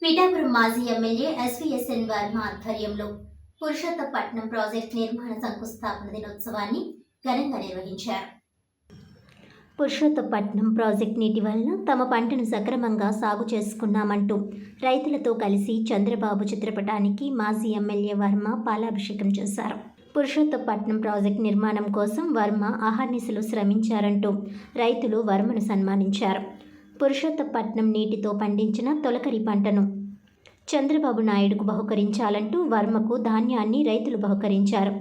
పిఠాపురం మాజీ MLA SVSN Varma ఆధ్వర్యంలో Purushottapatnam project నిర్మాణ శంకుస్థాపన దినోత్సవాన్ని ఘనంగా నిర్వహించారు. పురుషోత్తపట్నం ప్రాజెక్టు నీటి వలన తమ పంటను సక్రమంగా సాగు చేసుకున్నామంటూ రైతులతో కలిసి చంద్రబాబు చిత్రపటానికి మాజీ ఎమ్మెల్యే వర్మ పాలాభిషేకం చేశారు. పురుషోత్తపట్నం ప్రాజెక్టు నిర్మాణం కోసం వర్మ అహర్నిశలు శ్రమించారంటూ రైతులు వర్మను సన్మానించారు. పురుషోత్తపట్నం నీటితో పండించిన తొలకరి పంటను చంద్రబాబు నాయుడుకు బహుకరించాలంటూ వర్మకు ధాన్యాన్ని రైతులు బహుకరించారు.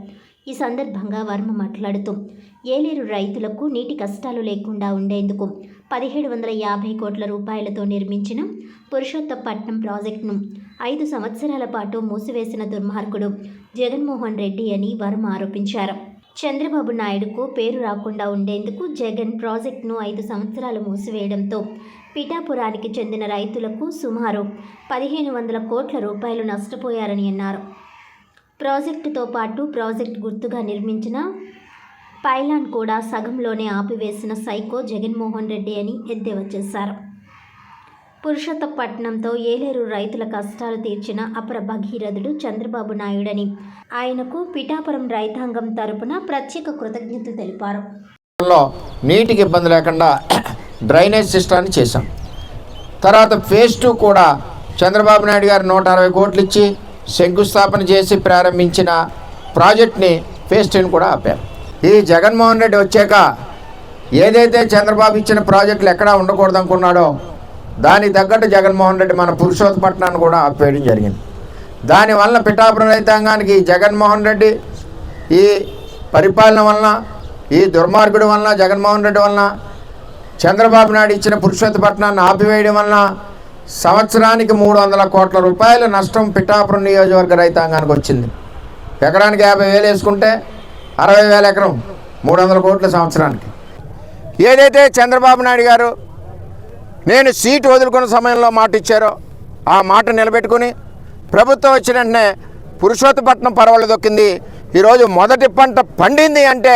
ఈ సందర్భంగా వర్మ మాట్లాడుతూ ఏలేరు రైతులకు నీటి కష్టాలు లేకుండా ఉండేందుకు 1750 కోట్ల రూపాయలతో నిర్మించిన పురుషోత్తపట్నం ప్రాజెక్టును 5 సంవత్సరాల పాటు మూసివేసిన దుర్మార్గుడు జగన్మోహన్ రెడ్డి అని వర్మ ఆరోపించారు. చంద్రబాబు నాయుడుకు పేరు రాకుండా ఉండేందుకు జగన్ ప్రాజెక్టును 5 సంవత్సరాలు మూసివేయడంతో పిఠాపురానికి చెందిన రైతులకు సుమారు 1500 కోట్ల రూపాయలు నష్టపోయారని అన్నారు. ప్రాజెక్టుతో పాటు ప్రాజెక్టు గుర్తుగా నిర్మించిన పైలాన్ కూడా సగంలోనే ఆపివేసిన సైకో జగన్మోహన్ రెడ్డి అని ఎద్దేవా చేశారు. పురుషోత్తపట్నంతో ఏలేరు రైతుల కష్టాలు తీర్చిన అపర భగీరథుడు చంద్రబాబు నాయుడని ఆయనకు పిఠాపురం రైతాంగం తరపున ప్రత్యేక కృతజ్ఞతలు తెలిపారు. నీటికి ఇబ్బంది లేకుండా డ్రైనేజ్ సిస్టాన్ని చేశాం. తర్వాత ఫేజ్ 2 కూడా చంద్రబాబు నాయుడు గారు 160 కోట్లు ఇచ్చి శంకుస్థాపన చేసి ప్రారంభించిన ప్రాజెక్ట్ని ఫేజ్ 2 కూడా ఆపారు. ఈ జగన్మోహన్ రెడ్డి వచ్చాక ఏదైతే చంద్రబాబు ఇచ్చిన ప్రాజెక్టులు ఎక్కడా ఉండకూడదు అనుకున్నాడో దానికి తగ్గట్టు జగన్మోహన్ రెడ్డి మన పురుషోత్తపట్నాన్ని కూడా ఆపేయడం జరిగింది. దానివల్ల పిఠాపురం రైతాంగానికి జగన్మోహన్ రెడ్డి ఈ పరిపాలన వలన, ఈ దుర్మార్గుడి వలన, జగన్మోహన్ రెడ్డి వలన, చంద్రబాబు నాయుడు ఇచ్చిన పురుషోత్తపట్నాన్ని ఆపివేయడం వలన సంవత్సరానికి 300 కోట్ల రూపాయల నష్టం పిఠాపురం నియోజకవర్గ రైతాంగానికి వచ్చింది. ఎకరానికి 50,000 వేసుకుంటే 60,000 ఎకరం, 300 కోట్ల సంవత్సరానికి. ఏదైతే చంద్రబాబు నాయుడు గారు నేను సీటు వదులుకున్న సమయంలో మాట ఇచ్చారో ఆ మాట నిలబెట్టుకుని ప్రభుత్వం వచ్చిన వెంటనే పురుషోత్తపట్నం పరవళ్ళు దొక్కింది. ఈరోజు మొదటి పంట పండింది అంటే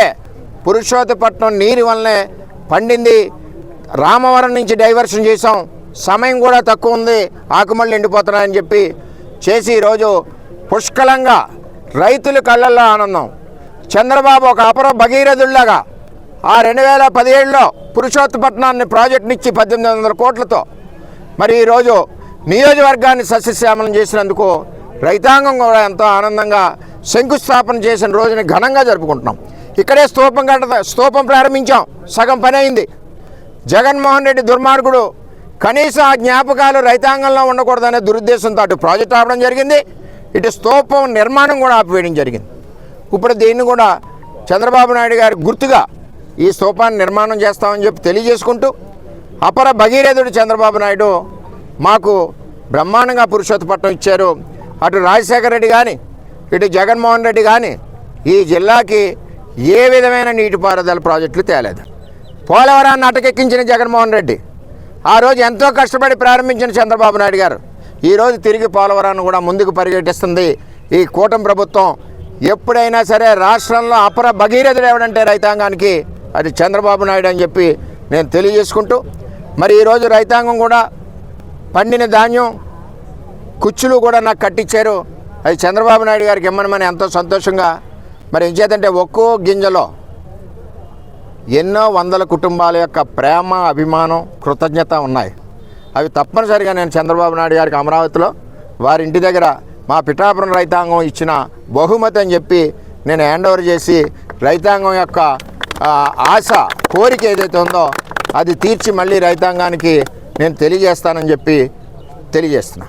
పురుషోత్తపట్నం నీరు వల్లనే పండింది. రామవరం నుంచి డైవర్షన్ చేసాం, సమయం కూడా తక్కువ ఉంది, ఆకుమళ్ళు ఎండిపోతున్నాయని చెప్పి చేసి ఈరోజు పుష్కలంగా రైతుల కళ్ళల్లో ఆనందం. చంద్రబాబు ఒక అపర భగీరథుల్లాగా ఆ 2017లో పురుషోత్తపట్నాన్ని ప్రాజెక్టునిచ్చి 1800 కోట్లతో మరి ఈరోజు నియోజకవర్గాన్ని సస్యశ్యామలం చేసినందుకు రైతాంగం కూడా ఎంతో ఆనందంగా శంకుస్థాపన చేసిన రోజుని ఘనంగా జరుపుకుంటున్నాం. ఇక్కడే స్తూపం ప్రారంభించాం, సగం పని అయింది. జగన్మోహన్ రెడ్డి దుర్మార్గుడు కనీసం ఆ జ్ఞాపకాలు రైతాంగంలో ఉండకూడదనే దురుద్దేశంతో అటు ప్రాజెక్ట్ ఆపడం జరిగింది, ఇటు స్తూపం నిర్మాణం కూడా ఆపివేయడం జరిగింది. ఇప్పుడు దీన్ని కూడా చంద్రబాబు నాయుడు గారి గుర్తుగా ఈ స్తూపాన్ని నిర్మాణం చేస్తామని చెప్పి తెలియజేసుకుంటూ అపర భగీరథుడు చంద్రబాబు నాయుడు మాకు బ్రహ్మాండంగా పురుషోత్తపట్నం ఇచ్చారు. అటు రాజశేఖర రెడ్డి కానీ ఇటు జగన్మోహన్ రెడ్డి కానీ ఈ జిల్లాకి ఏ విధమైన నీటిపారుదల ప్రాజెక్టులు తేలేదు. పోలవరాన్ని అటకెక్కించిన జగన్మోహన్ రెడ్డి ఆ రోజు ఎంతో కష్టపడి ప్రారంభించిన చంద్రబాబు నాయుడు గారు ఈరోజు తిరిగి పోలవరాన్ని కూడా ముందుకు పరిగెట్టిస్తుంది ఈ కూటమి ప్రభుత్వం. ఎప్పుడైనా సరే రాష్ట్రంలో అపర భగీరథుడు ఎవడంటే రైతాంగానికి అది చంద్రబాబు నాయుడు అని చెప్పి నేను తెలియజేసుకుంటూ మరి ఈరోజు రైతాంగం కూడా పండిన ధాన్యం కుచ్చులు కూడా నాకు కట్టించారు. అది చంద్రబాబు నాయుడు గారికి ఇమ్మనమని ఎంతో సంతోషంగా మరి ఏం చేద్దంటే ఒక్కో గింజలో ఎన్నో వందల కుటుంబాల యొక్క ప్రేమ, అభిమానం, కృతజ్ఞత ఉన్నాయి. అవి తప్పనిసరిగా నేను చంద్రబాబు నాయుడు గారికి అమరావతిలో వారి ఇంటి దగ్గర మా పిఠాపురం రైతాంగం ఇచ్చిన బహుమతి అని చెప్పి నేను హ్యాండ్ ఓవర్ చేసి రైతాంగం యొక్క ఆశ, కోరిక ఏదైతే ఉందో అది తీర్చి మళ్ళీ రైతాంగానికి నేను తెలియజేస్తానని చెప్పి తెలియజేస్తున్నా.